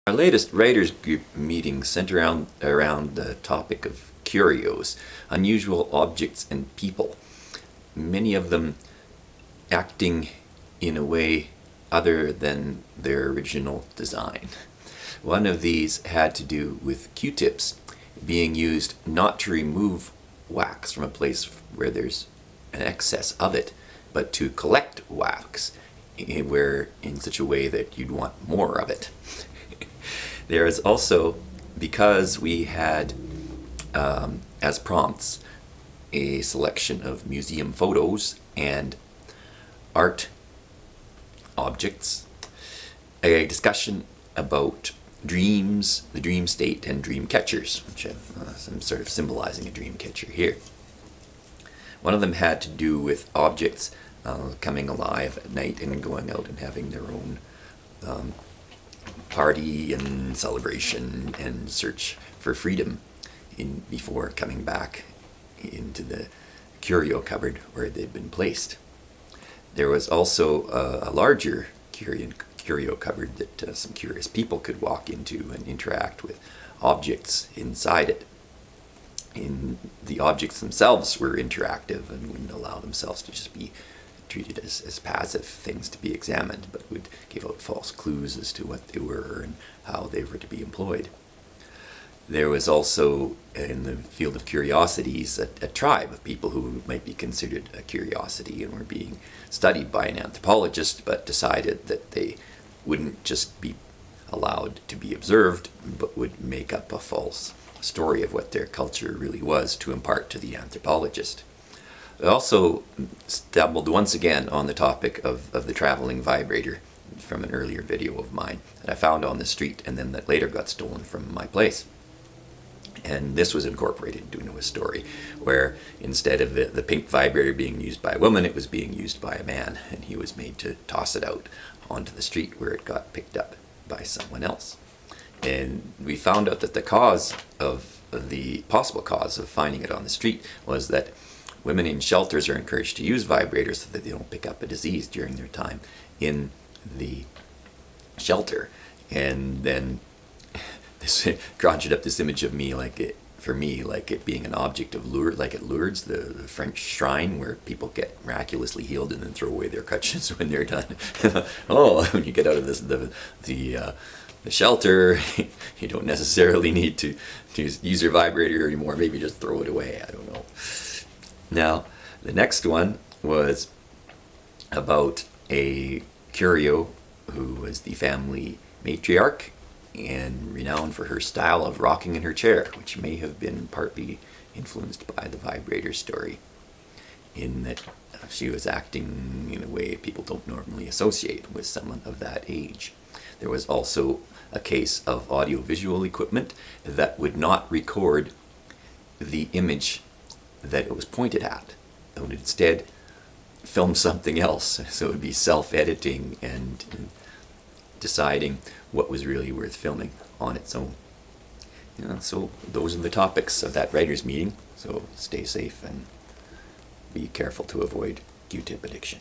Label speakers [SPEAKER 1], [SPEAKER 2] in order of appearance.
[SPEAKER 1] Our latest writers group meeting centered around the topic of curios, unusual objects and people, many of them acting in a way other than their original design. One of these had to do with Q-tips being used not to remove wax from a place where there's an excess of it, but to collect wax in such a way that you'd want more of it. There is also, because we had as prompts a selection of museum photos and art objects, a discussion about dreams, the dream state, and dream catchers, which I'm sort of symbolizing a dream catcher here. One of them had to do with objects coming alive at night and going out and having their own party and celebration and search for freedom before coming back into the curio cupboard where they'd been placed. There was also a larger curio cupboard that some curious people could walk into and interact with objects inside it. The objects themselves were interactive and wouldn't allow themselves to just be treated as passive things to be examined, but would give out false clues as to what they were and how they were to be employed. There was also, in the field of curiosities, a tribe of people who might be considered a curiosity and were being studied by an anthropologist, but decided that they wouldn't just be allowed to be observed, but would make up a false story of what their culture really was to impart to the anthropologist. I also stumbled once again on the topic of the traveling vibrator from an earlier video of mine that I found on the street and then that later got stolen from my place. And this was incorporated into a story where instead of the pink vibrator being used by a woman, it was being used by a man, and he was made to toss it out onto the street where it got picked up by someone else. And we found out that the possible cause of finding it on the street was that women in shelters are encouraged to use vibrators so that they don't pick up a disease during their time in the shelter. And then this conjured up this image of me like it being an object of Lourdes, like at Lourdes, the French shrine where people get miraculously healed and then throw away their crutches when they're done. Oh, when you get out of the shelter, you don't necessarily need to use your vibrator anymore. Maybe just throw it away. I don't know. Now, the next one was about a curio who was the family matriarch and renowned for her style of rocking in her chair, which may have been partly influenced by the vibrator story, in that she was acting in a way people don't normally associate with someone of that age. There was also a case of audiovisual equipment that would not record the image that it was pointed at. It would instead film something else, so it would be self-editing and deciding what was really worth filming on its own. So those are the topics of that writers' meeting, so stay safe and be careful to avoid Q-tip addiction.